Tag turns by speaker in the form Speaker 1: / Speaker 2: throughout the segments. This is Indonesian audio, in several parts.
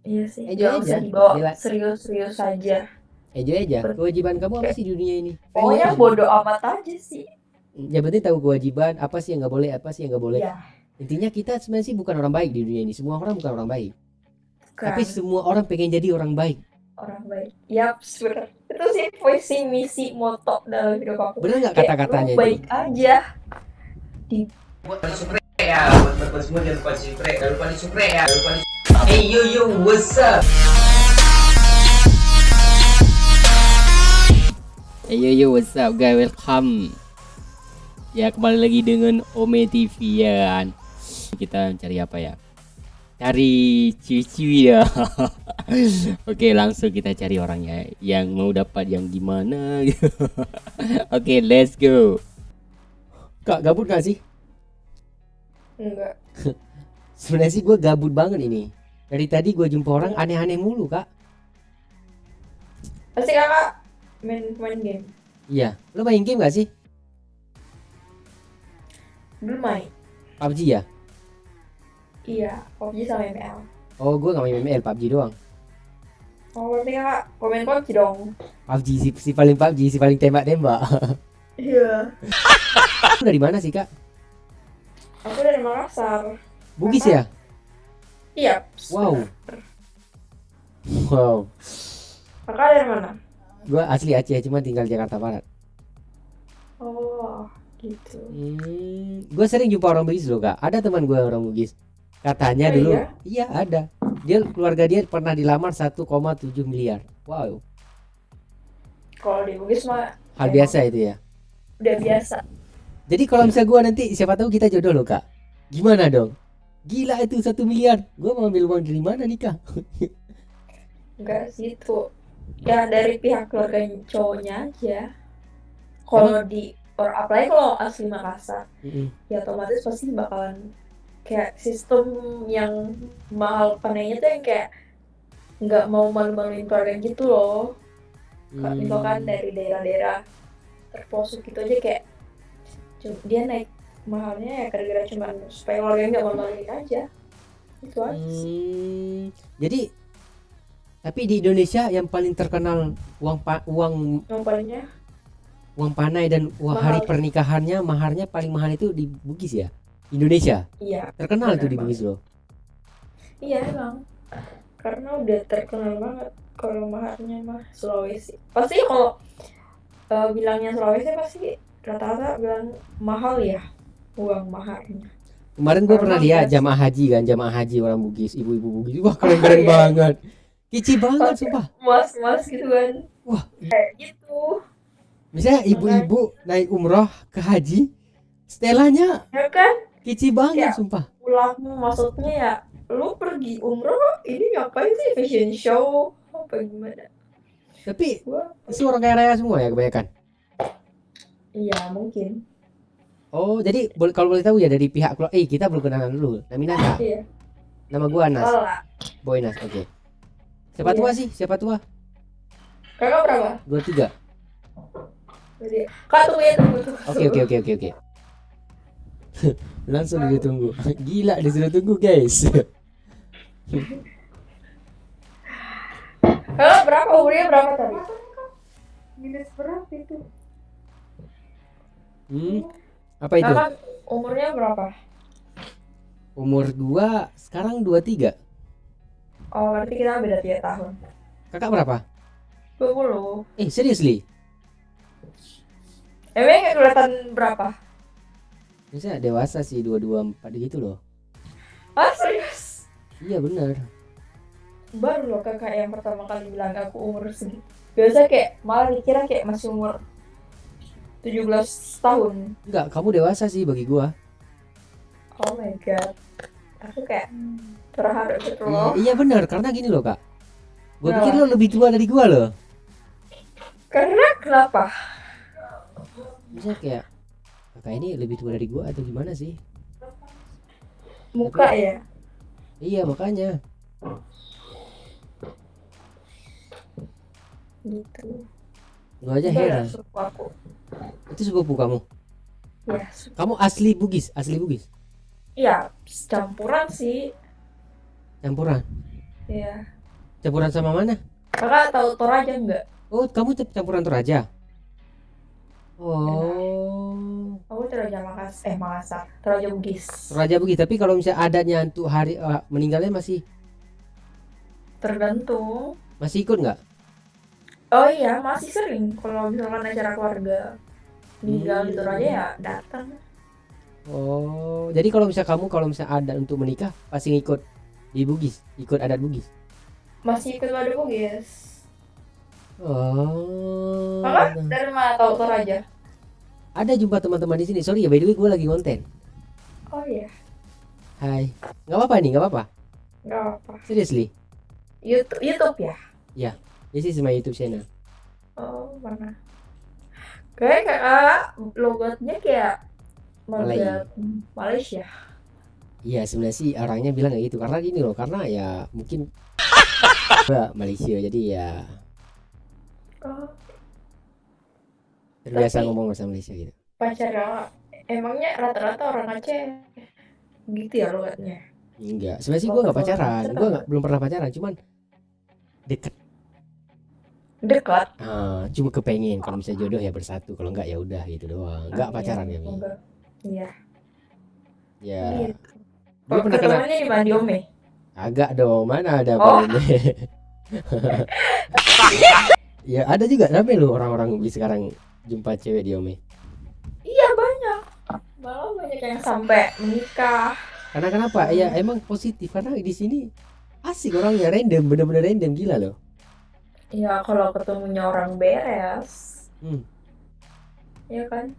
Speaker 1: Iya sih,
Speaker 2: Enjoy
Speaker 1: nggak
Speaker 2: aja.
Speaker 1: usah dibawa
Speaker 2: Bela,
Speaker 1: serius-serius aja.
Speaker 2: enjoy aja. Kewajiban kamu apa
Speaker 1: Kayak,
Speaker 2: sih di dunia ini?
Speaker 1: pokoknya
Speaker 2: Pengen.
Speaker 1: bodo amat aja sih.
Speaker 2: Yang penting tahu kewajiban, apa sih yang nggak boleh, apa sih yang nggak boleh.
Speaker 1: Iya,
Speaker 2: Intinya kita sebenarnya sih bukan orang baik di dunia ini. Semua orang bukan orang baik. Tapi
Speaker 1: kan
Speaker 2: semua orang pengen jadi orang baik.
Speaker 1: orang baik. Yap, bener. Itu sih visi, misi, moto dalam hidup aku.
Speaker 2: Bener nggak
Speaker 1: Kayak lu
Speaker 2: kata-katanya itu?
Speaker 1: baik aja. Di
Speaker 3: Buat supre ya, buat semua jangan lupa di supre, jangan lupa di supre ya, jangan lupa di. Hey yo yo, what's up?
Speaker 2: Hey yo yo, what's up guys, welcome. Ya kembali lagi dengan Ome TV ya kan. Kita cari apa ya? Cari ciwi-ciwi ya. Oke, langsung kita cari orangnya yang mau dapat yang gimana. Oke, let's go. Kak, gabut gak sih?
Speaker 1: enggak.
Speaker 2: Sebenarnya sih gue gabut banget ini. Dari tadi gue jumpa orang aneh-aneh mulu kak.
Speaker 1: Pasti kakak main game.
Speaker 2: Iya, lo main game gak sih?
Speaker 1: Belum main.
Speaker 2: PUBG ya?
Speaker 1: Iya, PUBG sama ML.
Speaker 2: Oh, gue gak main ML, PUBG doang.
Speaker 1: Oh, berarti kakak komen PUBG dong.
Speaker 2: PUBG si paling PUBG, si paling tembak-tembak.
Speaker 1: Iya.
Speaker 2: Lo dari mana sih kak?
Speaker 1: Aku dari Makassar.
Speaker 2: Bugis
Speaker 1: Kakak?
Speaker 2: ya?
Speaker 1: Iya.
Speaker 2: Wow. Wow.
Speaker 1: Kakak dari mana?
Speaker 2: Gue asli Aceh, cuma tinggal Jakarta Barat.
Speaker 1: Oh, gitu.
Speaker 2: Gue sering jumpa orang Bugis loh kak. Ada teman gue orang Bugis. Katanya
Speaker 1: Oh,
Speaker 2: dulu,
Speaker 1: iya?
Speaker 2: iya ada. Dia keluarga dia pernah dilamar 1,7 miliar. Wow.
Speaker 1: Kalau di Bugis mah
Speaker 2: Hal
Speaker 1: emang
Speaker 2: biasa itu ya.
Speaker 1: udah biasa.
Speaker 2: Jadi kalau misalnya gue nanti siapa tahu kita jodoh loh kak. Gimana dong? Gila itu 1 miliar. Gue mau ambil uang dari mana nih kak?
Speaker 1: Enggak gitu. Ya dari pihak keluarga cowoknya aja. Kalau di apalagi kalau asli Makassar, ya otomatis pasti bakalan kayak sistem yang mahal panennya tuh yang kayak nggak mau malu-maluin keluarga gitu loh. Misalkan dari daerah-daerah terpelosok gitu aja kayak dia naik mahalnya ya gara-gara cuma supaya keluarganya nggak malu-maluin aja. Itu aja sih.
Speaker 2: Jadi tapi di Indonesia yang paling terkenal uang
Speaker 1: Yang palingnya
Speaker 2: panai dan hari
Speaker 1: mahal.
Speaker 2: pernikahannya maharnya paling mahal itu di Bugis ya? Indonesia.
Speaker 1: Iya,
Speaker 2: Terkenal
Speaker 1: benar
Speaker 2: tuh di
Speaker 1: banget.
Speaker 2: Bugis loh.
Speaker 1: Iya emang. Karena udah terkenal banget kalau maharnya mah Sulawesi. Pasti kalau bilangnya Sulawesi pasti rata-rata bilang mahal ya uang maharnya.
Speaker 2: Kemarin gue pernah
Speaker 1: Karena
Speaker 2: lihat
Speaker 1: biasa.
Speaker 2: jamaah haji orang Bugis, ibu-ibu Bugis. Wah keren-keren
Speaker 1: Iya.
Speaker 2: banget. Kece banget
Speaker 1: Pakai
Speaker 2: sumpah.
Speaker 1: emas-emas gitu kan.
Speaker 2: Wah,
Speaker 1: Kayak gitu.
Speaker 2: misalnya ibu-ibu naik umroh ke haji, setelahnya
Speaker 1: Ya kan?
Speaker 2: kece banget
Speaker 1: Kayak
Speaker 2: sumpah.
Speaker 1: pulang maksudnya ya lu pergi umroh ini ngapain sih fashion show apa gimana?
Speaker 2: Tapi
Speaker 1: Gua
Speaker 2: itu orang kaya raya semua ya kebanyakan.
Speaker 1: iya mungkin.
Speaker 2: Oh, jadi kalau boleh tahu ya dari pihak kita belum kenalan dulu. Namanya Nata.
Speaker 1: Iya.
Speaker 2: Nama gua Anas.
Speaker 1: Salah.
Speaker 2: Boy Nas, oke. Siapa
Speaker 1: Iya.
Speaker 2: tua sih? Siapa tua?
Speaker 1: Kakak berapa?
Speaker 2: 23.
Speaker 1: Jadi, Kak tunggu ya tunggu.
Speaker 2: Oke. Langsung ditunggu. Gila disuruh tunggu, guys.
Speaker 1: Kakak berapa umurnya berapa tadi? Minus berapa itu?
Speaker 2: Apa itu?
Speaker 1: Kakak umurnya berapa?
Speaker 2: Umur gua sekarang 23.
Speaker 1: Oh berarti kita beda 3 tahun.
Speaker 2: Kakak berapa?
Speaker 1: 20.
Speaker 2: Seriously?
Speaker 1: Emang kelihatan berapa?
Speaker 2: Misalnya dewasa sih 22-24 gitu loh.
Speaker 1: Ah serius?
Speaker 2: Iya benar.
Speaker 1: Baru loh kakak yang pertama kali bilang aku umur segitu. Biasa kayak malah dikira kayak masih umur 17 tahun.
Speaker 2: Enggak, kamu dewasa sih bagi gua.
Speaker 1: Oh my god. Aku kayak terharu gitu loh.
Speaker 2: Iya benar, karena gini loh, Kak. Gua
Speaker 1: Kenapa?
Speaker 2: pikir lo lebih tua dari gua loh.
Speaker 1: Karena kenapa?
Speaker 2: Misalnya kayak kakak ini lebih tua dari gua atau gimana sih?
Speaker 1: Muka ya?
Speaker 2: Iya, makanya.
Speaker 1: Gitu.
Speaker 2: Gua aja
Speaker 1: Itu
Speaker 2: heran.
Speaker 1: ada suku aku.
Speaker 2: Itu sepupu kamu.
Speaker 1: Ya,
Speaker 2: Kamu asli Bugis,
Speaker 1: iya, campuran sih.
Speaker 2: campuran.
Speaker 1: Ya.
Speaker 2: Campuran sama mana?
Speaker 1: Kakak tahu Toraja nggak?
Speaker 2: Oh, kamu campuran Toraja. Oh,
Speaker 1: Aku Toraja Makassar, Toraja Bugis.
Speaker 2: Toraja Bugis. Tapi kalau misalnya adatnya untuk hari meninggalnya masih
Speaker 1: Tergantung.
Speaker 2: ikut nggak?
Speaker 1: Oh iya, masih sering kalau misalkan acara keluarga meninggal di Toraja ya datang.
Speaker 2: Oh, jadi kalau misalnya ada untuk menikah pasti ngikut di Bugis, ikut adat Bugis.
Speaker 1: Masih ikut ada Bugis.
Speaker 2: Oh,
Speaker 1: Kakak dari mana tahu Toraja?
Speaker 2: ada jumpa teman-teman di sini. Sorry ya, by the way gue lagi konten.
Speaker 1: Oh iya,
Speaker 2: Hai, nggak apa-apa nih, nggak apa-apa.
Speaker 1: nggak apa.
Speaker 2: Seriously,
Speaker 1: YouTube ya?
Speaker 2: ya, this is my YouTube channel.
Speaker 1: Oh mana? Kayak logatnya kayak logat Malaysia.
Speaker 2: Iya, sebenarnya sih orangnya bilang kayak gitu karena gini loh, karena ya mungkin Malaysia jadi ya
Speaker 1: Oh,
Speaker 2: terbiasa
Speaker 1: Tapi-
Speaker 2: ngomong bahasa Malaysia gitu.
Speaker 1: pacar kakak emangnya rata-rata orang Aceh gitu ya logatnya?
Speaker 2: Enggak, sebenarnya sih gue nggak pacaran, belum pernah pacaran, cuman deket.
Speaker 1: Dekat?
Speaker 2: Cuma kepengen kalau misalnya jodoh ya bersatu, kalau enggak ya udah gitu doang. Enggak pacaran ya, Mi.
Speaker 1: Enggak. Iya.
Speaker 2: Ya,
Speaker 1: Gitu.
Speaker 2: gue pernah kena.
Speaker 1: Ketemuannya di mana, di Ome?
Speaker 2: Agak dong, mana ada
Speaker 1: Oh.
Speaker 2: apa ini. Ya ada juga rame loh orang-orang di sekarang jumpa cewek di Ome.
Speaker 1: Iya banyak. Malah banyak yang sampai menikah.
Speaker 2: Karena kenapa? Ya emang positif karena di sini asik orangnya, random, bener-bener random, gila loh.
Speaker 1: Iya kalau ketemunya orang beres.
Speaker 2: Hmm.
Speaker 1: Iya kan?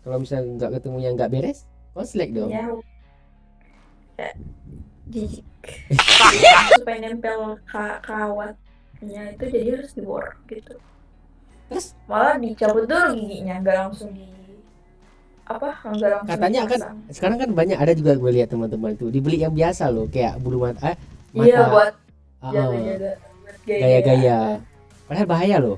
Speaker 2: Kalau misalnya nggak ketemu yang nggak beres, konslek dong.
Speaker 1: Ya. Jijik. Supaya nempel kawatnya itu jadi harus dibor gitu.
Speaker 2: Terus
Speaker 1: Malah dicabut dulu giginya, nggak langsung nggak langsung
Speaker 2: katanya kan
Speaker 1: dipasang.
Speaker 2: sekarang kan banyak, ada juga gue lihat teman-teman tuh dibeli yang biasa loh, kayak bulu mata,
Speaker 1: Iya buat
Speaker 2: ah,
Speaker 1: jaga-jaga, buat
Speaker 2: gaya-gaya. Padahal bahaya loh.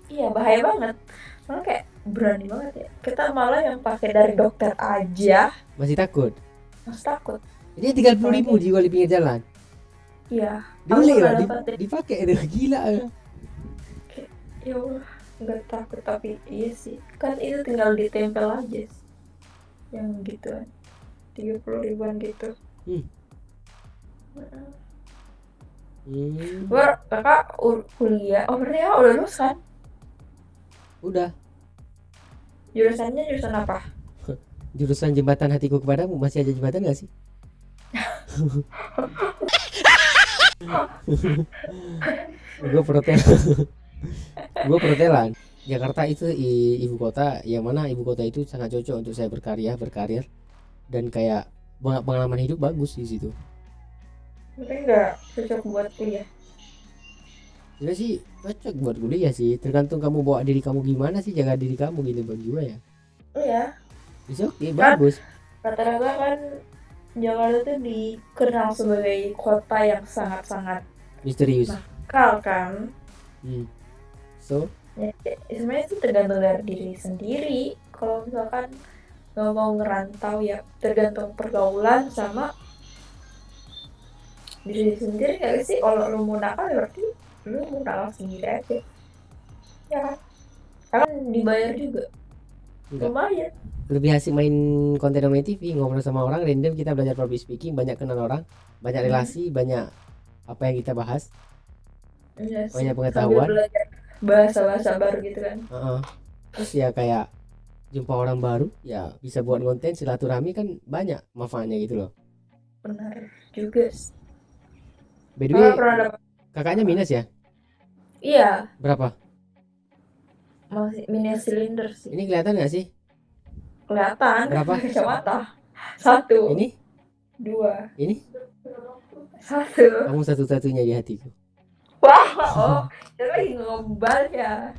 Speaker 1: Iya bahaya banget. Malah kayak berani banget ya. Kita malah yang pakai dari dokter aja
Speaker 2: Masih takut.
Speaker 1: masih takut.
Speaker 2: Ini 30.000 dijual di pinggir jalan.
Speaker 1: Iya.
Speaker 2: Dibeli
Speaker 1: Aku
Speaker 2: lah,
Speaker 1: pernah dapat
Speaker 2: dipakai itu gila.
Speaker 1: Ya Allah, nggak takut tapi iya sih. Kan itu tinggal ditempel aja sih. Yang gituan. 30.000-an gitu. Kakak kuliah. Oh berarti ya udah lulus kan?
Speaker 2: Udah.
Speaker 1: Jurusannya jurusan apa?
Speaker 2: Jurusan Jembatan Hatiku Kepadamu. Masih ada jembatan gak sih? Gue perhotelan. Jakarta itu ibu kota, yang mana ibu kota itu sangat cocok untuk saya berkarir, dan kayak pengalaman hidup bagus di situ.
Speaker 1: Mungkin nggak cocok buat kuliah.
Speaker 2: Sebenarnya sih cocok buat kuliah sih, tergantung kamu bawa diri kamu gimana sih, jaga diri kamu gitu buat gue ya.
Speaker 1: Iya.
Speaker 2: Bisa oke, bagus.
Speaker 1: Rata-rata kan Jakarta tuh dikenal sebagai kota yang sangat-sangat
Speaker 2: Misterius.
Speaker 1: nakal kan.
Speaker 2: So
Speaker 1: Ya, sebenarnya itu tergantung dari diri sendiri. Kalau misalkan nggak mau ngerantau ya tergantung pergaulan sama diri sendiri nggak sih. Kalau lu mau nakal ya berarti lu mau nakal sendiri aja. Ya kan? Kan dibayar juga.
Speaker 2: enggak,
Speaker 1: Lumayan.
Speaker 2: lebih asik main konten Ome TV, ngobrol sama orang random, kita belajar public speaking, banyak kenal orang, banyak relasi, banyak apa yang kita bahas,
Speaker 1: Iya sih.
Speaker 2: banyak
Speaker 1: Sambil
Speaker 2: pengetahuan.
Speaker 1: belajar bahasa-bahasa baru gitu kan.
Speaker 2: Terus ya kayak jumpa orang baru, ya bisa buat konten silaturahmi, kan banyak manfaatnya gitu loh.
Speaker 1: Benar juga sih.
Speaker 2: By the way,
Speaker 1: Kakak pernah dapat?
Speaker 2: kakaknya minus ya?
Speaker 1: Iya,
Speaker 2: Berapa?
Speaker 1: masih mini silinder sih.
Speaker 2: Ini kelihatan nggak sih?
Speaker 1: Kelihatan.
Speaker 2: Berapa?
Speaker 1: Kacamata. 1,
Speaker 2: Ini?
Speaker 1: 2,
Speaker 2: Ini?
Speaker 1: 1.
Speaker 2: Kamu satu-satunya di hatiku.
Speaker 1: Wah, dia lagi ngobal ya.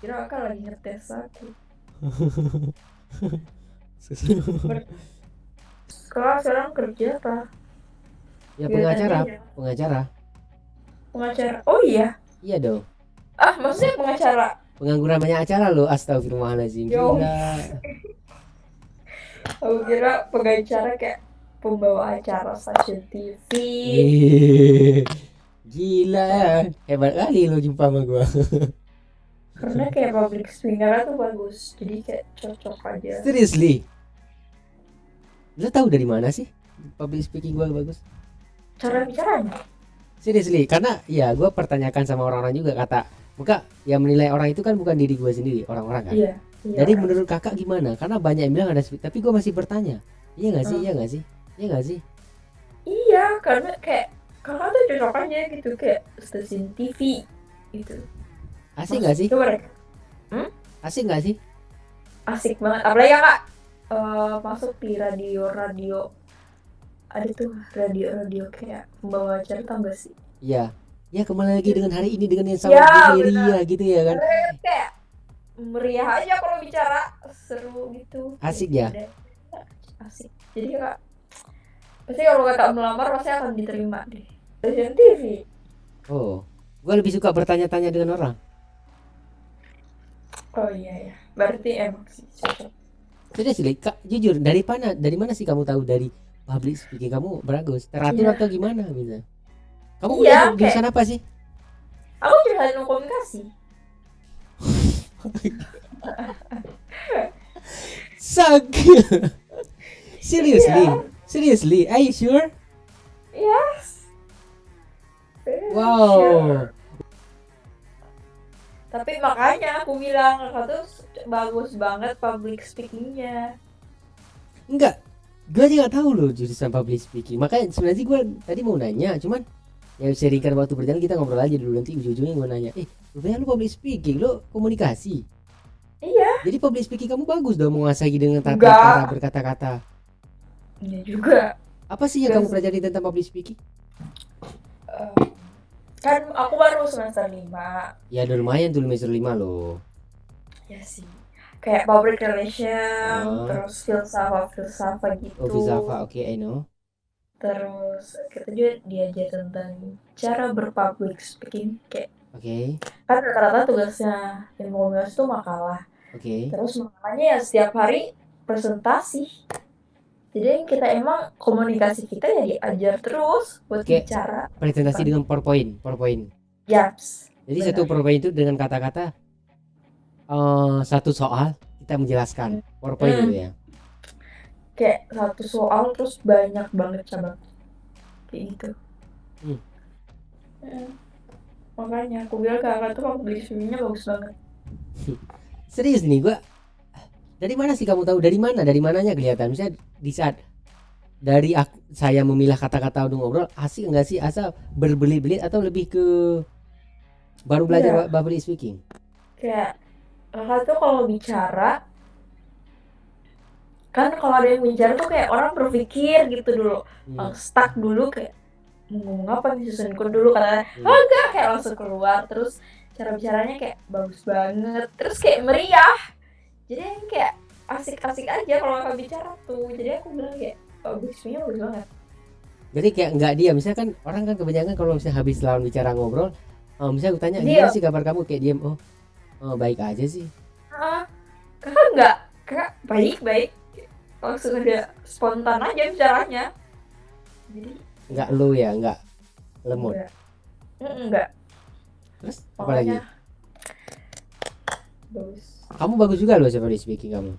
Speaker 1: Kira kakak lagi ngetes aku. Kakak sekarang kerja apa?
Speaker 2: Ya
Speaker 1: Biasanya
Speaker 2: pengacara.
Speaker 1: Pengacara. Oh iya.
Speaker 2: Iya dong.
Speaker 1: Maksudnya pengacara.
Speaker 2: Pengangguran banyak acara loh, astagfirullahaladzim.
Speaker 1: Yo.
Speaker 2: Gila.
Speaker 1: Aku kira pengacara kayak pembawa acara stasiun TV.
Speaker 2: Gila, hebat kali lo jumpa sama gua.
Speaker 1: Karena kayak public speaker tuh bagus, jadi kayak cocok aja.
Speaker 2: Seriously, lo tahu dari mana sih public speaking gua bagus?
Speaker 1: Cara bicaranya.
Speaker 2: Seriously, karena ya gua pertanyakan sama orang-orang juga, kata muka yang menilai orang itu kan bukan diri gua sendiri, orang-orang kan.
Speaker 1: Iya.
Speaker 2: Jadi menurut kakak gimana? Karena banyak yang bilang ada tapi gua masih bertanya. Iya nggak sih? Iya nggak sih? Iya nggak sih?
Speaker 1: Iya, karena kayak kakak tuh cocok aja gitu kayak stasiun TV gitu.
Speaker 2: Asik nggak sih?
Speaker 1: Coba deh.
Speaker 2: Asik nggak sih?
Speaker 1: Asik banget. Apalagi kakak masuk di radio ada tuh radio kayak pembawa acara, tambah sih.
Speaker 2: Iya. Ya kembali lagi dengan hari ini dengan yang sama
Speaker 1: Ya,
Speaker 2: meriah gitu ya kan.
Speaker 1: Kayak meriah aja kalau bicara, seru gitu.
Speaker 2: Asik ya?
Speaker 1: Asik. Jadi kak pasti kalau kakak melamar pasti akan diterima deh. Stasiun TV.
Speaker 2: Oh, gua lebih suka bertanya-tanya dengan orang.
Speaker 1: Oh iya ya. Berarti emang sih cocok.
Speaker 2: Seriously, Kak, jujur dari mana sih kamu tahu dari public speaking kamu bagus? Teratur
Speaker 1: Iya.
Speaker 2: atau gimana gitu? Kamu
Speaker 1: Iya,
Speaker 2: kuliah jurusan apa sih?
Speaker 1: Aku jurusan komunikasi.
Speaker 2: Sak. Seriously?
Speaker 1: Iya.
Speaker 2: Seriously? Are you sure?
Speaker 1: Yes.
Speaker 2: Wow.
Speaker 1: Tapi makanya aku bilang kakak tuh bagus banget public speakingnya.
Speaker 2: Enggak. Gue juga tahu loh jurusan public speaking. Makanya sebenarnya gue tadi mau nanya, cuman ya sharingkan waktu berjalan, kita ngobrol aja dulu, nanti ujung-ujungnya gue nanya, rupanya lu public speaking, lu komunikasi.
Speaker 1: Iya.
Speaker 2: Jadi public speaking kamu bagus dong, menguasai dengan tata
Speaker 1: Enggak.
Speaker 2: cara berkata-kata.
Speaker 1: Iya juga.
Speaker 2: Apa sih yang kamu pelajari tentang public speaking?
Speaker 1: Kan aku baru semester 5.
Speaker 2: Ya udah lumayan tuh semester 5 loh.
Speaker 1: Ya sih. Kayak public relation, terus filsafat gitu.
Speaker 2: Oh, filsafat, oke, I know.
Speaker 1: Terus kita juga diajar tentang cara berpublic speaking, kayak
Speaker 2: Oke.
Speaker 1: kan rata-rata tugasnya ilmu komunikasi itu makalah.
Speaker 2: Oke.
Speaker 1: Terus makalahnya ya setiap hari presentasi. Jadi kita emang komunikasi kita ya diajar terus buat
Speaker 2: Oke.
Speaker 1: bicara.
Speaker 2: Presentasi dengan PowerPoint.
Speaker 1: Yaps.
Speaker 2: Jadi
Speaker 1: Benar.
Speaker 2: satu PowerPoint itu dengan kata-kata satu soal kita menjelaskan PowerPoint itu ya.
Speaker 1: Kayak satu soal terus banyak banget cabang. Kayak gitu. Makanya aku bilang kakak tuh public speaking-nya bagus banget.
Speaker 2: Serius nih gua. Dari mana sih kamu tahu? Dari mananya kelihatan? Misalnya di saat dari saya memilah kata-kata untuk ngobrol, asik enggak sih? Asal berbelit-belit atau lebih ke baru belajar public speaking?
Speaker 1: Kayak kakak tuh kalau bicara, kan kalau ada yang bicara tuh kayak orang berpikir gitu dulu, stuck dulu kayak ngomong apa nih, susun dulu katanya, enggak, kayak langsung keluar. Terus cara bicaranya kayak bagus banget, terus kayak meriah, jadi kayak asik-asik aja kalau kakak bicara tuh. Jadi aku bilang kayak bagusnya bagus banget.
Speaker 2: Jadi kayak enggak dia, misalnya kan orang kan kebanyakan kalau misalnya habis lawan bicara ngobrol, misalnya aku tanya gimana sih kabar kamu, kayak diam, baik aja sih.
Speaker 1: Kakak enggak, kakak baik, langsung ada spontan aja bicaranya. Jadi
Speaker 2: enggak low ya, enggak lemot.
Speaker 1: Enggak.
Speaker 2: Terus apa lagi?
Speaker 1: Bagus.
Speaker 2: Kamu bagus juga loh public speaking kamu.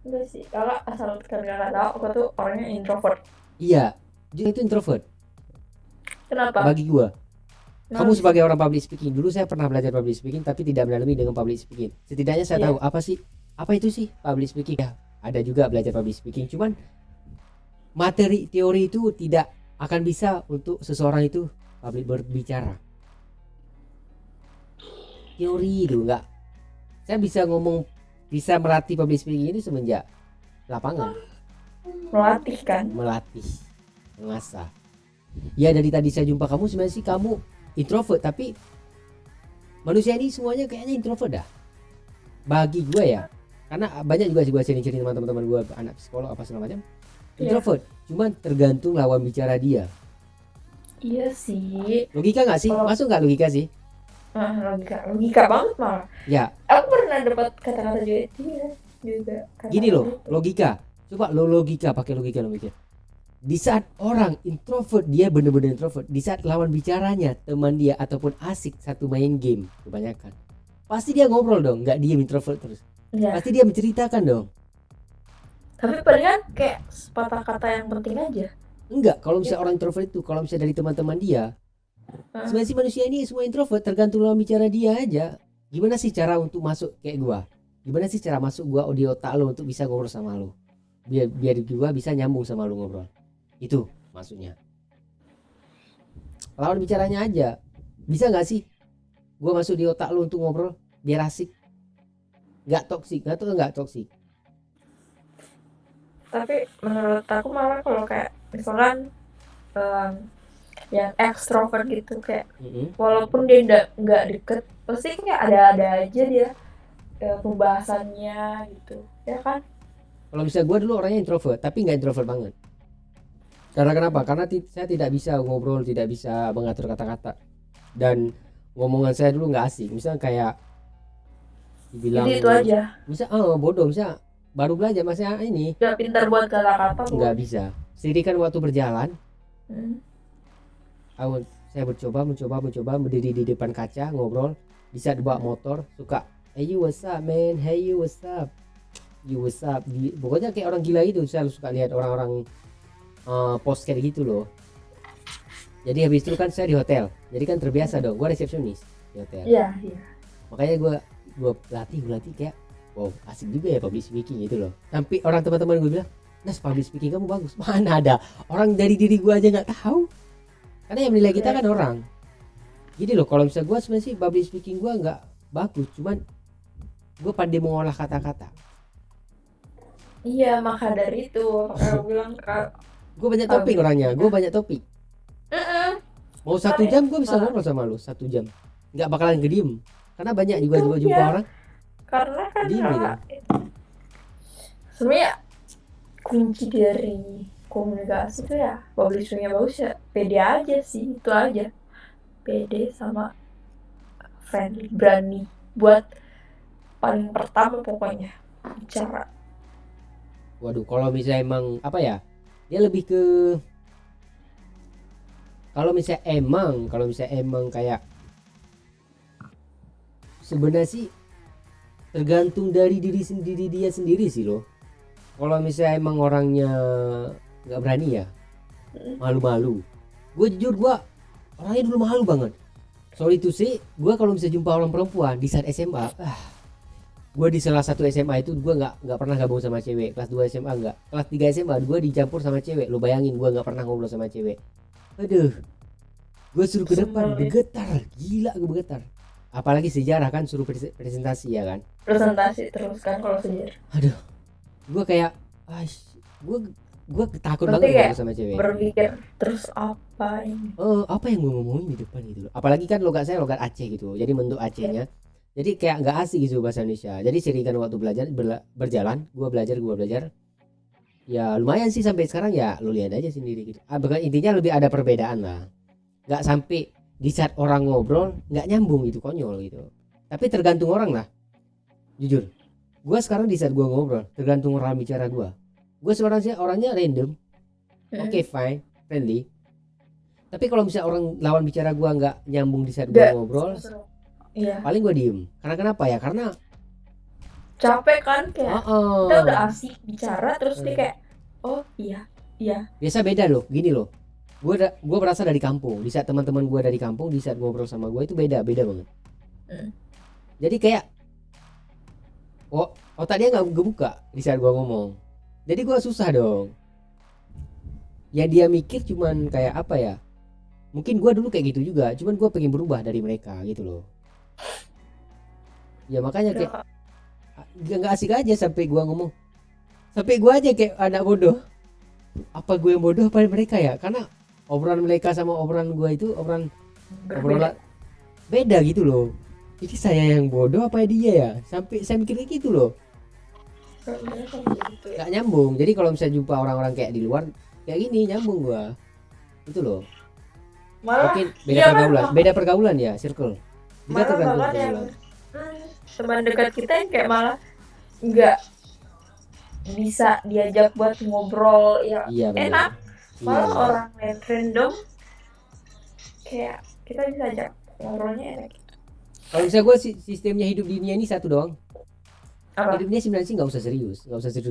Speaker 1: Enggak sih, kakak asal kakak tahu aku tuh orangnya introvert.
Speaker 2: Iya, dia itu introvert.
Speaker 1: Kenapa?
Speaker 2: Bagi gua. Kamu sebagai orang public speaking, dulu saya pernah belajar public speaking tapi tidak mendalami dengan public speaking. Setidaknya saya tahu apa itu sih public speaking. Ya, ada juga belajar public speaking, cuman materi teori itu tidak akan bisa untuk seseorang itu public berbicara. Teori itu enggak. Saya bisa ngomong, bisa melatih public speaking ini semenjak lapangan.
Speaker 1: Melatih kan?
Speaker 2: Melatih, mengasah. Ya dari tadi saya jumpa kamu sebenarnya sih kamu introvert, tapi manusia ini semuanya kayaknya introvert dah. Bagi gue ya, karena banyak juga sih gue sharing teman-teman gue, anak psikolog apa segala macam, introvert. Cuman tergantung lawan bicara dia.
Speaker 1: Iya sih.
Speaker 2: Logika nggak sih? Masuk nggak logika sih?
Speaker 1: Logika banget malah.
Speaker 2: Ya.
Speaker 1: Aku pernah dapat kata-kata juga.
Speaker 2: Gini loh, logika. Coba lo logika, pakai logika lo mikir. Di saat orang introvert, dia bener-bener introvert, di saat lawan bicaranya teman dia ataupun asik satu main game kebanyakan, pasti dia ngobrol dong, nggak diem introvert terus.
Speaker 1: Ya.
Speaker 2: Pasti dia menceritakan dong.
Speaker 1: Tapi palingan kayak sepatah kata yang penting aja.
Speaker 2: Enggak, kalau misalnya orang introvert itu, kalau misalnya dari teman-teman dia, sebenarnya si manusia ini semua introvert, tergantung lawan bicara dia aja. Gimana sih cara untuk masuk kayak gua? Gimana sih cara masuk gua di otak lo untuk bisa ngobrol sama lo? Biar gua bisa nyambung sama lo ngobrol. Itu maksudnya. Lawan bicaranya aja. Bisa nggak sih gua masuk di otak lo untuk ngobrol biar asik? Nggak toksik, nggak toksik.
Speaker 1: Tapi menurut aku malah kalau kayak misalkan yang ekstrovert gitu kayak walaupun dia nggak deket pasti kayak ada aja dia pembahasannya gitu ya kan.
Speaker 2: Kalau bisa gue dulu orangnya introvert, tapi nggak introvert banget. Karena kenapa? Karena saya tidak bisa ngobrol, tidak bisa mengatur kata-kata, dan ngomongan saya dulu nggak asik. Misalnya kayak dibilang
Speaker 1: jadi itu aja.
Speaker 2: Misal bodoh, misal baru belajar masih ini
Speaker 1: Gak pintar buat kata-kata.
Speaker 2: nggak bisa. Sedangkan waktu berjalan, saya mencoba berdiri di depan kaca ngobrol. Di saat bawa motor suka hey you what's up man, hey you what's up, you what's up. Pokoknya kayak orang gila itu. Saya suka lihat orang-orang post kayak gitu loh. Jadi habis itu kan saya di hotel, jadi kan terbiasa dong, gue resepsionis di hotel.
Speaker 1: Iya.
Speaker 2: Makanya gue latih kayak wow asik juga ya public speaking gitu loh. Sampai orang teman-teman gue bilang, Nas public speaking kamu bagus. Mana ada, orang dari diri gue aja nggak tahu. Karena yang menilai kita kan orang. Jadi loh, kalau misalnya gue sebenarnya sih public speaking gue nggak bagus, cuman gue pandai mengolah kata-kata.
Speaker 1: Iya, maka dari itu aku bilang
Speaker 2: gue banyak topik orangnya, gue banyak topik. Mau 1 jam gue bisa ngobrol sama lu 1 jam, nggak bakalan kediem. Karena banyak juga jumpa orang.
Speaker 1: Karena kan sebenarnya kunci dari komunikasi itu ya public speaking bagus ya pede aja sih, itu aja. Pede sama friendly, berani buat paling pertama pokoknya bicara.
Speaker 2: Waduh, kalau misalnya emang apa ya, dia lebih ke kalau misalnya emang kayak sebenarnya sih tergantung dari diri dia sendiri sih loh. Kalau misalnya emang orangnya nggak berani ya, malu-malu. Gue jujur, gue orangnya dulu malu banget. Sorry to say, gue kalau misalnya jumpa orang perempuan di saat SMA, gue di salah satu SMA itu gue nggak pernah gabung sama cewek. Kelas 2 SMA enggak, kelas 3 SMA gue dicampur sama cewek. Lo bayangin, gue nggak pernah ngobrol sama cewek. Aduh, gue suruh ke depan bergetar, gila gue bergetar. Apalagi sejarah kan suruh presentasi ya kan.
Speaker 1: Presentasi terus kan kalau sejarah.
Speaker 2: Aduh, gue kayak, gue takut banget ngobrol sama cewek.
Speaker 1: Berpikir terus apa ini?
Speaker 2: Apa yang gue ngomongin di depan gitu. Apalagi kan logat saya logat Aceh gitu, jadi bentuk Acehnya. Jadi kayak nggak asik gitu bahasa Indonesia. Jadi seringan waktu belajar berjalan, gue belajar. Ya lumayan sih sampai sekarang ya, lu lihat aja sendiri gitu. Intinya lebih ada perbedaan lah. Nggak sampai di saat orang ngobrol nggak nyambung gitu, konyol gitu. Tapi tergantung orang lah. Jujur, gue sekarang di saat gue ngobrol tergantung orang bicara gue. Gue sebenarnya orangnya random. Oke, fine, friendly. Tapi kalau misalnya orang lawan bicara gue nggak nyambung di saat gue ngobrol, paling gue diem. Karena kenapa ya? Karena
Speaker 1: capek kan, kayak kita udah asik bicara terus dia kayak oh iya.
Speaker 2: Biasa beda loh, gini loh. Gue berasal dari kampung. Di saat teman-teman gue dari kampung, di saat ngobrol sama gue itu beda banget. Jadi kayak otak dia nggak kebuka di saat gue ngomong. Jadi gue susah dong. Ya dia mikir cuman kayak apa ya? Mungkin gue dulu kayak gitu juga, cuman gue pengen berubah dari mereka gitu loh. Ya makanya kayak nggak asik aja sampai gue ngomong. Sampai gue aja kayak anak bodoh. Apa gue yang bodoh apa mereka ya? Karena obrolan mereka sama obrolan gue itu obrolan beda gitu loh. Jadi saya yang bodoh apa dia ya? Sampai saya mikir kayak gitu loh. Gak nyambung. Jadi kalau misalnya jumpa orang-orang kayak di luar kayak gini nyambung gue. Itu loh. Mungkin beda pergaulan ya, circle. Kita tergantung pergaulan.
Speaker 1: Teman dekat kita yang kayak malah nggak bisa diajak buat ngobrol ya, enak. Malah
Speaker 2: Iya.
Speaker 1: orang lain random kayak kita bisa ajak ngobrolnya enak.
Speaker 2: Kalau misalnya gue sistemnya hidup di dunia ini satu doang.
Speaker 1: Apa?
Speaker 2: Hidupnya sebenarnya sih nggak usah serius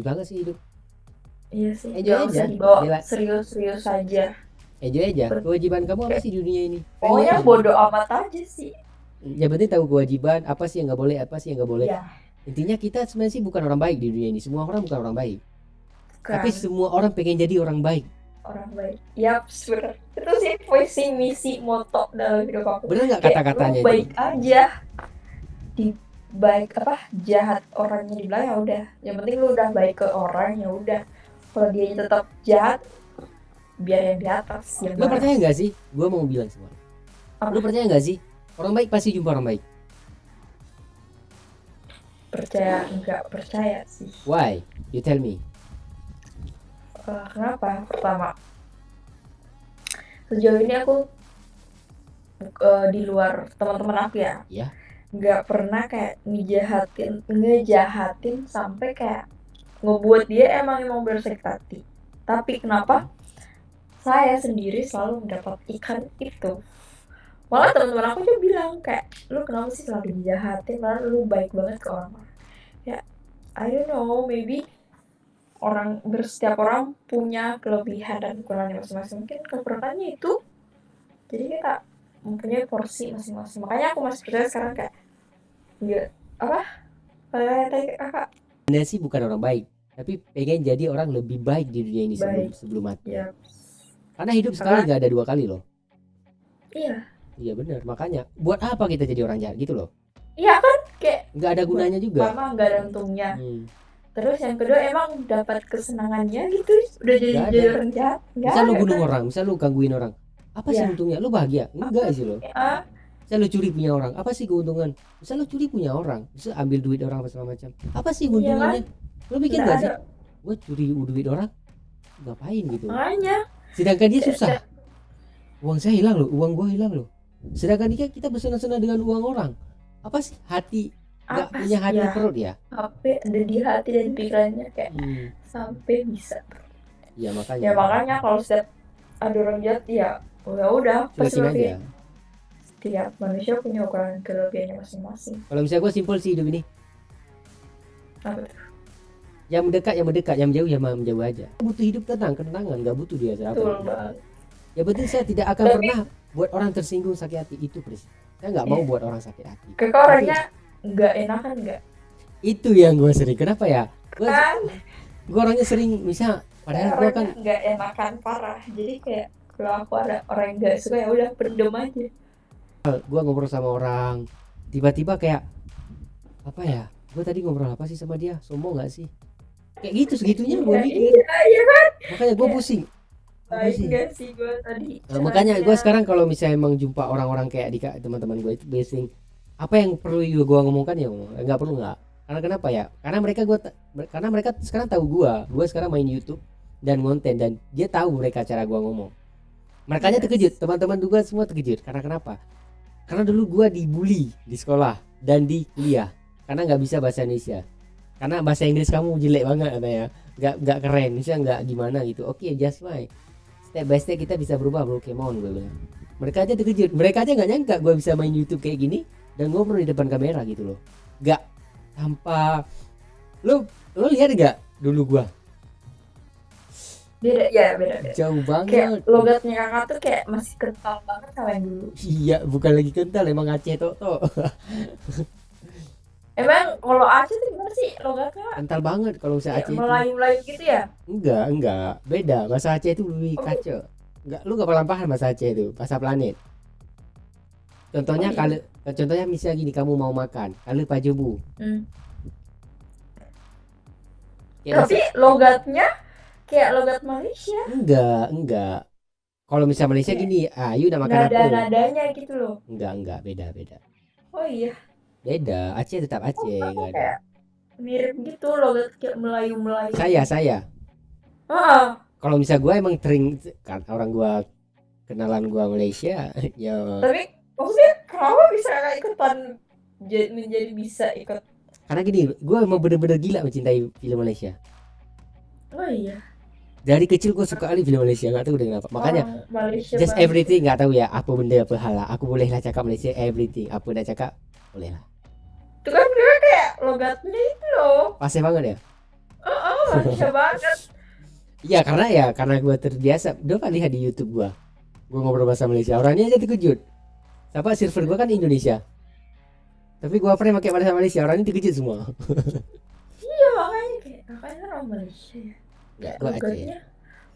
Speaker 2: banget sih hidup.
Speaker 1: Iya sih,
Speaker 2: Enjoy
Speaker 1: nggak usah
Speaker 2: aja.
Speaker 1: dibawa
Speaker 2: Bela.
Speaker 1: serius-serius saja.
Speaker 2: Enjoy aja. Kewajiban kamu apa sih di dunia ini?
Speaker 1: Pokoknya
Speaker 2: Enjoy.
Speaker 1: bodoh amat aja sih.
Speaker 2: Yang penting tahu kewajiban, apa sih yang nggak boleh, apa sih yang nggak boleh.
Speaker 1: Iya.
Speaker 2: Intinya kita sebenarnya sih bukan orang baik di dunia ini. Semua orang bukan orang baik.
Speaker 1: Bukan
Speaker 2: Tapi semua orang pengen jadi orang baik.
Speaker 1: orang baik. Yap, bener. Itu sih visi misi moto dalam hidup aku.
Speaker 2: Bener nggak
Speaker 1: Kayak
Speaker 2: kata-katanya
Speaker 1: lu baik aja. Di baik apa jahat orangnya dibilang ya udah. Yang penting lu udah baik ke orang ya udah. Kalau dia tetap jahat, biar yang di atas yang
Speaker 2: Lu
Speaker 1: balas.
Speaker 2: percaya nggak sih? Gue mau bilang semua.
Speaker 1: Apa?
Speaker 2: Lu percaya nggak sih? Orang baik pasti jumpa orang baik.
Speaker 1: Percaya nggak percaya sih.
Speaker 2: Why? You tell me.
Speaker 1: Kenapa? Pertama, sejauh ini aku di luar teman-teman aku ya,
Speaker 2: Iya.
Speaker 1: nggak pernah kayak ngejahatin sampai kayak ngebuat dia emang bersakit hati. Tapi kenapa? Saya sendiri selalu mendapat ikan itu. Malah teman-teman aku juga bilang kayak, lu kenapa sih selalu dijahatin, malah lu baik banget ke orang. Ya, I don't know, maybe setiap orang punya kelebihan dan kekurangannya masing-masing. Mungkin kekurangannya itu jadi kita mempunyai porsi masing-masing. Makanya aku masih percaya sekarang kayak enggak apa kayak kakak
Speaker 2: Sebenarnya sih bukan orang baik, tapi pengen jadi orang lebih baik di dunia ini
Speaker 1: Baik.
Speaker 2: sebelum mati.
Speaker 1: ya.
Speaker 2: Karena hidup sekali nggak ada dua kali loh.
Speaker 1: Iya.
Speaker 2: Iya benar. Makanya buat apa kita jadi orang jahat gitu loh?
Speaker 1: Iya kan kayak
Speaker 2: Nggak ada gunanya juga.
Speaker 1: pertama nggak ada untungnya.
Speaker 2: Hmm.
Speaker 1: Terus yang kedua emang dapat kesenangannya gitu udah
Speaker 2: Nggak
Speaker 1: jadi
Speaker 2: ada.
Speaker 1: orang jahat. Nggak
Speaker 2: Misal lu
Speaker 1: ada
Speaker 2: bunuh
Speaker 1: kan?
Speaker 2: orang, misal lu gangguin orang, apa sih
Speaker 1: Iya.
Speaker 2: untungnya? Lu bahagia? Enggak sih lo.
Speaker 1: Ah,
Speaker 2: Misal lu curi punya orang, apa sih keuntungan? Misal lu curi punya orang, misal ambil duit orang apa segala macam, apa sih
Speaker 1: Iya
Speaker 2: keuntungannya? Lu mikir
Speaker 1: nggak
Speaker 2: nggak sih?
Speaker 1: ada.
Speaker 2: Gue curi duit orang, ngapain gitu?
Speaker 1: Makanya
Speaker 2: Sedangkan dia susah. Uang saya hilang loh, uang gua hilang loh. Sedangkan dia kita bersenang-senang dengan uang orang. Apa sih hati? Nggak
Speaker 1: apa
Speaker 2: punya
Speaker 1: sih
Speaker 2: hati
Speaker 1: ya?
Speaker 2: perut ya?
Speaker 1: Apa ada di hati dan pikirannya kayak sampai bisa.
Speaker 2: Ya makanya.
Speaker 1: Ya makanya kalau setiap ada orang jahat ya udah pasti
Speaker 2: Cuekin
Speaker 1: lebih.
Speaker 2: aja.
Speaker 1: Setiap manusia punya ukuran kelebihannya masing-masing.
Speaker 2: Kalau misalnya gue simpel sih hidup ini,
Speaker 1: Apa tuh?
Speaker 2: yang mendekat, yang menjauh, yang menjauh aja. Butuh hidup tenang, ketenangan, nggak butuh dia
Speaker 1: Betul
Speaker 2: apa.
Speaker 1: banget.
Speaker 2: Ya penting saya tidak akan
Speaker 1: Tapi-
Speaker 2: pernah buat orang tersinggung sakit hati itu Pris. Saya nggak mau buat orang sakit hati.
Speaker 1: Kakak orangnya nggak enakan nggak?
Speaker 2: Itu yang gue sering. Kenapa ya?
Speaker 1: Kan?
Speaker 2: Gue orangnya sering misal, padahal gue kan
Speaker 1: Orangnya nggak enakan parah. Jadi kayak kalau aku ada orang yang nggak suka ya udah pendem aja.
Speaker 2: gue ngobrol sama orang, tiba-tiba kayak apa ya? Gue tadi ngobrol apa sih sama dia? Sombong nggak sih? Kayak gitu segitunya gue mikir.
Speaker 1: Iya kan?
Speaker 2: Makanya gue pusing. Gua
Speaker 1: Baik
Speaker 2: pusing.
Speaker 1: nggak sih gue tadi?
Speaker 2: Nah, makanya gue sekarang kalau misalnya emang jumpa orang-orang kayak di teman-teman gue itu basing apa yang perlu gue ngomongkan ya ngomong, nggak perlu nggak. Karena kenapa ya? Karena mereka sekarang tahu gue sekarang main YouTube dan konten dan dia tahu mereka cara gue ngomong. Mereka
Speaker 1: Yes.
Speaker 2: terkejut, teman-teman gue semua terkejut. Karena kenapa? Karena dulu gue dibully di sekolah dan di kuliah karena nggak bisa bahasa Indonesia. Karena bahasa Inggris kamu jelek banget katanya, nggak keren, misalnya nggak gimana gitu. Oke, just fine. Step by step kita bisa berubah bro, come on gue bilang. Mereka aja terkejut, mereka aja nggak nyangka gue bisa main YouTube kayak gini dan ngobrol di depan kamera gitu loh. Nggak tanpa lo lihat nggak dulu gue
Speaker 1: beda.
Speaker 2: jauh banget.
Speaker 1: Kayak logatnya kakak tuh kayak masih kental banget sama yang dulu.
Speaker 2: Iya, bukan lagi kental, emang Aceh tok.
Speaker 1: Emang kalau Aceh tuh gimana sih logatnya?
Speaker 2: Kental banget kalau misalnya
Speaker 1: Kayak
Speaker 2: Aceh itu.
Speaker 1: Melayu-Melayu gitu ya?
Speaker 2: Enggak, beda. Bahasa Aceh itu lebih
Speaker 1: Oh.
Speaker 2: kacau. Enggak, lu enggak pernah paham bahasa Aceh itu, bahasa planet. Contohnya
Speaker 1: Oh, iya.
Speaker 2: contohnya misalnya gini, kamu mau makan, kalau pajebu. Ya,
Speaker 1: Tapi logatnya kayak logat Malaysia.
Speaker 2: enggak. Kalau misalnya Malaysia gini, ayu udah makan apa?
Speaker 1: Nada-nadanya gitu loh.
Speaker 2: Enggak, beda.
Speaker 1: Oh iya.
Speaker 2: Beda, Aceh tetap Aceh, enggak ada.
Speaker 1: Kayak mirip gitu logat kayak Melayu-Melayu.
Speaker 2: Saya.
Speaker 1: Ah,
Speaker 2: Kalau misalnya gua emang sering kan orang gua kenalan gua Malaysia, ya
Speaker 1: tapi maksudnya kenapa bisa kayak ikutan menjadi bisa ikut?
Speaker 2: karena gini, gua emang bener-bener gila mencintai film Malaysia.
Speaker 1: Oh iya.
Speaker 2: Dari kecil gue suka kali film Malaysia, nggak tahu kenapa. Makanya
Speaker 1: Orang Malaysia
Speaker 2: just
Speaker 1: banget.
Speaker 2: everything, nggak tahu ya apa benda apa hal lah. Aku boleh lah cakap Malaysia everything. Apa nak cakap boleh lah.
Speaker 1: Itu kan dia kayak logatnya itu loh.
Speaker 2: Pasti banget ya.
Speaker 1: Malaysia banget.
Speaker 2: Iya karena gue terbiasa. Udah pak lihat di YouTube gue ngobrol bahasa Malaysia. Orangnya aja terkejut. Siapa server gue kan Indonesia. Tapi gue pernah pakai bahasa Malaysia. Orangnya terkejut semua.
Speaker 1: Iya makanya kayak kakaknya orang Malaysia ya.
Speaker 2: Enggak,
Speaker 1: Kayak
Speaker 2: gue Aceh.
Speaker 1: logatnya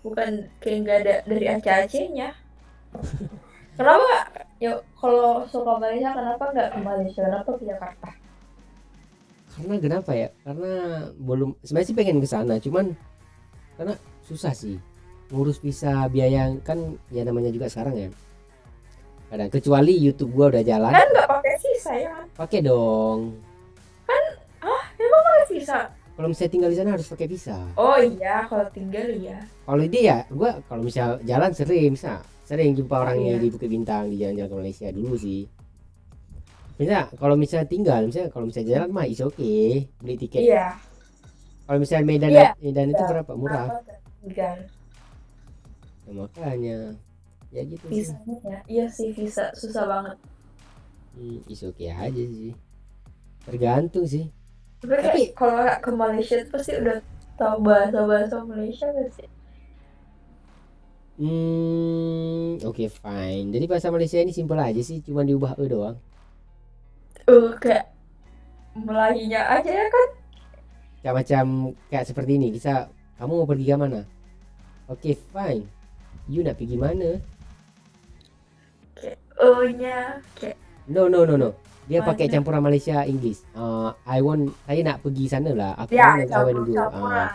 Speaker 1: bukan kayak nggak ada dari Aceh-Acehnya. Kenapa? Ya kalau suka Malaysia kenapa nggak ke Malaysia? Kenapa ke Jakarta?
Speaker 2: Karena kenapa ya? Karena belum sebenarnya sih pengen ke sana, cuman karena susah sih ngurus visa biaya kan ya namanya juga sekarang ya. Kadang kecuali YouTube gua udah jalan,
Speaker 1: Kan nggak pakai visa ya kan?
Speaker 2: pakai dong.
Speaker 1: Emang pakai visa?
Speaker 2: Kalau misalnya tinggal di sana harus pakai visa.
Speaker 1: Oh iya, kalau tinggal ya.
Speaker 2: Kalau dia ya, gua kalau misalnya jalan sering jumpa orangnya
Speaker 1: Iya.
Speaker 2: di Bukit Bintang di jalan-jalan ke Malaysia dulu sih. Kalau misalnya tinggal, kalau misalnya jalan mah is okay, beli tiket.
Speaker 1: Iya.
Speaker 2: Kalau misalnya Medan
Speaker 1: Iya.
Speaker 2: Medan itu
Speaker 1: Iya.
Speaker 2: berapa? Murah.
Speaker 1: Apa tinggal
Speaker 2: Ya, makanya ya gitu sih.
Speaker 1: visanya ya? Iya sih visa susah banget.
Speaker 2: Is okay aja sih. Tergantung sih.
Speaker 1: Tapi kayak kalau ke Malaysia tuh pasti udah tahu bahasa Malaysia gak sih?
Speaker 2: Oke fine. Jadi bahasa Malaysia ini simpel aja sih, cuma diubah doang.
Speaker 1: Kayak Melayu-nya aja ya kan?
Speaker 2: Kayak macam kayak seperti ini. Bisa kamu mau pergi ke mana? Oke fine. You nak pergi mana?
Speaker 1: Kayak nya kayak
Speaker 2: No. Dia
Speaker 1: Mana?
Speaker 2: pakai campuran Malaysia English. Saya nak pergi sana lah. Aku
Speaker 1: ya
Speaker 2: nak kawan dulu.
Speaker 1: campur-campuran.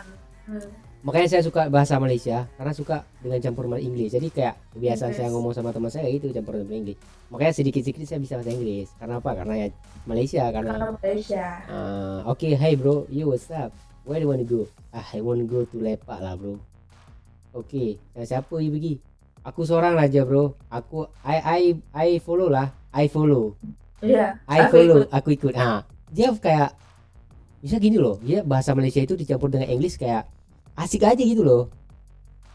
Speaker 2: Makanya saya suka bahasa Malaysia karena suka dengan campuran Inggris. Jadi kayak kebiasaan
Speaker 1: Inggris.
Speaker 2: saya ngomong sama teman saya itu campuran Inggris. Makanya sedikit-sedikit saya bisa bahasa Inggris. Karena apa? Karena ya Malaysia
Speaker 1: Karena
Speaker 2: karena
Speaker 1: Malaysia.
Speaker 2: okay, hey bro, you what's up? Where do you want to go? I want to go to Lepak lah bro. Okay, siapa you pergi? Aku seorang aja bro. I follow lah. I follow.
Speaker 1: Iya.
Speaker 2: Aku ikut. Dia kayak bisa gini loh. Dia bahasa Malaysia itu dicampur dengan English kayak asik aja gitu loh.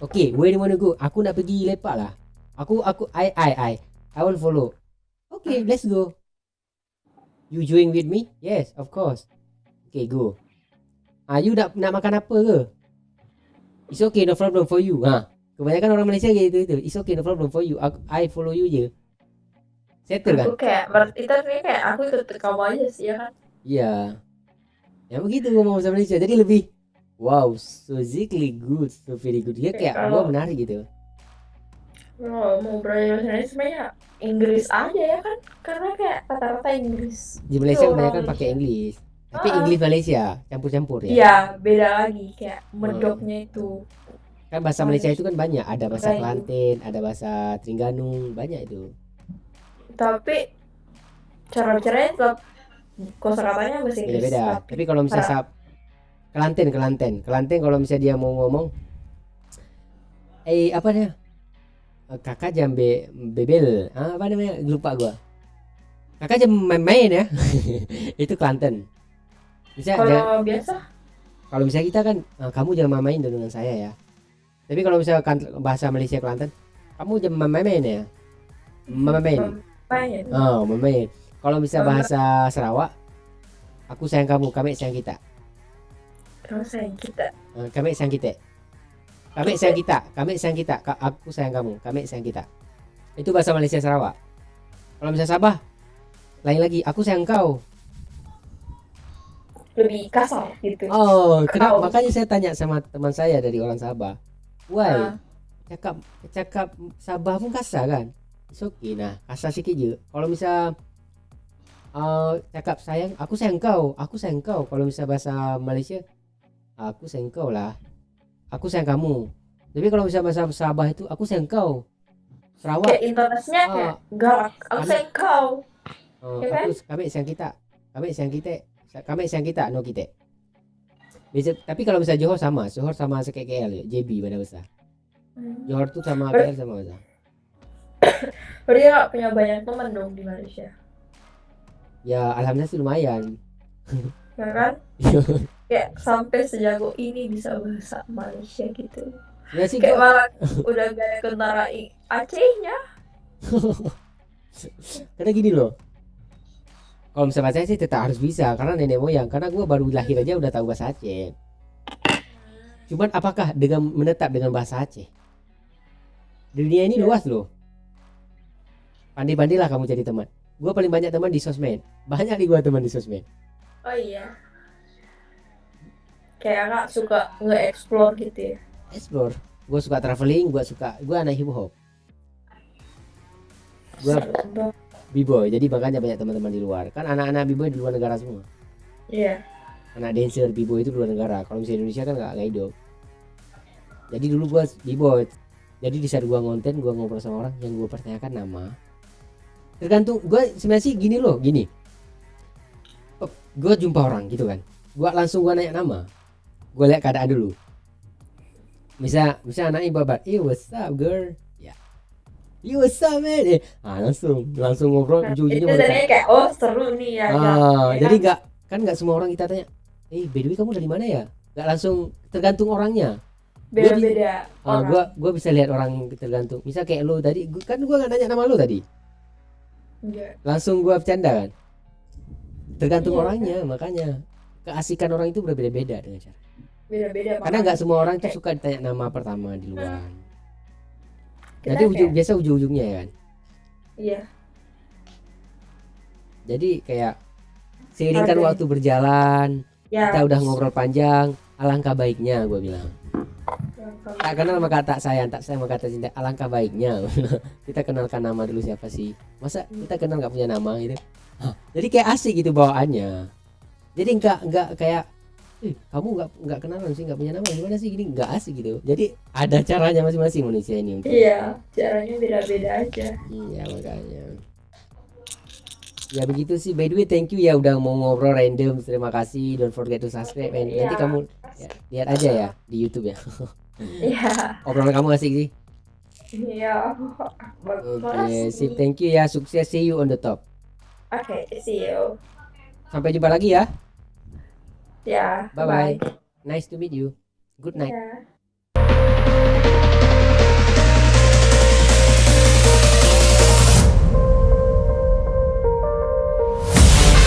Speaker 2: Okay, where do you want to go? Aku nak pergi Lepak lah. I want follow. Okay, let's go. You join with me? Yes, of course. Okay, go. You nak makan apa ke? It's okay, no problem for you. Kebanyakan orang Malaysia gitu itu. It's okay, no problem for you. I follow you je. Settle kan?
Speaker 1: Aku kayak berarti kayak aku ikut kamu aja sih ya kan?
Speaker 2: Iya. Ya begitu ngomong bahasa Malaysia. Jadi lebih wow, so good, so very good. Dia kayak
Speaker 1: Kalau-
Speaker 2: gua menarik gitu.
Speaker 1: Kalau mau belajar bahasa Indonesia sebenarnya Inggris aja ya kan? Karena kayak rata-rata Inggris.
Speaker 2: Di Malaysia
Speaker 1: Itu
Speaker 2: kebanyakan
Speaker 1: orang
Speaker 2: pakai English. Tapi
Speaker 1: Ah.
Speaker 2: English Malaysia campur-campur ya.
Speaker 1: Iya, beda lagi kayak medoknya itu.
Speaker 2: Kan bahasa Malaysia itu kan banyak. Ada bahasa
Speaker 1: Melayu.
Speaker 2: Kelantan, ada bahasa Terengganu, banyak itu.
Speaker 1: Tapi cara-caranya tetap kosakatanya bahasa Inggris.
Speaker 2: Beda-beda.
Speaker 1: Tapi
Speaker 2: Tapi kalau misalnya Kelantan kalau misalnya dia mau ngomong apa dia? Kakak jam bebel. Apa namanya? Lupa gua. Kakak jam main-main ya. Itu Kelantan.
Speaker 1: kalau biasa
Speaker 2: Kalau misalnya kita kan kamu jangan main dengan saya ya. Tapi kalau misalnya bahasa Malaysia Kelantan, kamu jangan main ya. Main.
Speaker 1: main.
Speaker 2: Main. Kalau misalnya bahasa Sarawak, aku sayang kamu, kami sayang kita.
Speaker 1: Kalau sayang kita.
Speaker 2: Kami sayang kita. Kami sayang kita. Kami sayang kita. Aku sayang kamu, kami sayang kita. Itu bahasa Malaysia Sarawak. Kalau misalnya Sabah, lain lagi. Aku sayang kau.
Speaker 1: Lebih kasar gitu.
Speaker 2: Kenapa?
Speaker 1: Kau.
Speaker 2: Makanya saya tanya sama teman saya dari orang Sabah. Why? Cakap Sabah pun kasar kan? It's okay. Nah, kasar sikit je. Kalau misal cakap sayang, aku sayang kau. Kalau misal bahasa Malaysia, aku sayang kau lah. Aku sayang kamu. Tapi kalau misal bahasa Sabah itu, aku sayang kau. Sarawak,
Speaker 1: Kayak intonasinya kayak galak. Aku sayang kau. Ya kan?
Speaker 2: kami sayang kita. Kami sayang kita, no kita. Tapi kalau misal Johor sama kayak KL, JB pada besar. Johor tuh sama KL sama besar.
Speaker 1: Berarti dia gak punya banyak teman dong di Malaysia.
Speaker 2: Ya alhamdulillah sih lumayan.
Speaker 1: Ya kan? Kayak sampai sejago ini bisa bahasa Malaysia gitu.
Speaker 2: Sebenarnya sih
Speaker 1: Kayak
Speaker 2: gue
Speaker 1: malah udah gaya kentara Acehnya.
Speaker 2: karena gini loh. Kalau misalnya saya sih tetap harus bisa karena nenek moyang. Karena gue baru lahir aja udah tahu bahasa Aceh. Cuman apakah dengan menetap dengan bahasa Aceh? Dunia ini luas loh. Pandai-pandailah kamu cari teman. Gue paling banyak teman di sosmed. Banyak nih gue teman di sosmed.
Speaker 1: Oh iya. Kayak Kak suka nge-explore gitu ya.
Speaker 2: Explore. Gue suka traveling. Gue anak hip hop. Gue
Speaker 1: Seru banget.
Speaker 2: b-boy. Jadi makanya banyak teman-teman di luar. Kan anak-anak b-boy di luar negara semua.
Speaker 1: Iya.
Speaker 2: Anak dancer b-boy itu di luar negara. Kalau misalnya Indonesia kan nggak hidup. Jadi dulu gue b-boy. Jadi di saat gue ngonten, gue ngobrol sama orang yang gue pertanyakan nama. Tergantung gue sebenarnya sih gini loh, gini. Gue jumpa orang gitu kan. Gue langsung gue nanya nama. Gue lihat keadaan dulu. Misal anaknya babat, what's up girl? Ya. What's up man? Langsung ngobrol
Speaker 1: Itu
Speaker 2: ujung-ujungnya
Speaker 1: tadinya kayak oh seru nih ya.
Speaker 2: jadi nggak semua orang kita tanya, by the way kamu dari mana ya? Nggak langsung, tergantung orangnya.
Speaker 1: Beda-beda orang.
Speaker 2: Gue bisa lihat orang tergantung. Misal kayak lo tadi, kan gue nggak nanya nama lo tadi.
Speaker 1: Enggak.
Speaker 2: Langsung gue bercanda kan. Tergantung
Speaker 1: Iya,
Speaker 2: orangnya, makanya keasikan orang itu berbeda-beda dengan cara.
Speaker 1: Beda-beda.
Speaker 2: Karena nggak semua orang itu suka ditanya nama pertama di luar.
Speaker 1: Kita
Speaker 2: Nanti
Speaker 1: kayak-
Speaker 2: ujung-ujungnya ya kan.
Speaker 1: Iya.
Speaker 2: Jadi kayak seiringkan
Speaker 1: Hargai.
Speaker 2: waktu berjalan,
Speaker 1: Ya.
Speaker 2: kita udah ngobrol panjang, alangkah baiknya gue bilang. Tak kenal maka tak sayang maka tak cinta, alangkah baiknya kita kenalkan nama dulu siapa sih. Masa kita kenal nggak punya nama gitu. Jadi kayak asik gitu bawaannya. Jadi nggak kayak kamu nggak kenalan sih, nggak punya nama gimana sih, gini nggak asik gitu. Jadi ada caranya masing-masing manusia ini untuk.
Speaker 1: Iya, caranya beda-beda aja.
Speaker 2: Iya makanya. Ya begitu sih. By the way thank you ya udah mau ngobrol random. Terima kasih. Don't forget to subscribe. And nanti
Speaker 1: Iya.
Speaker 2: kamu lihat aja ya di YouTube ya.
Speaker 1: Iya.
Speaker 2: Obrolan kamu asik sih.
Speaker 1: Iya.
Speaker 2: Oke, sip, thank you ya. Sukses, see you on the top.
Speaker 1: Oke, see you.
Speaker 2: Sampai jumpa lagi ya.
Speaker 1: Ya.
Speaker 2: Bye bye. Nice to meet you. Good night.
Speaker 1: Ya.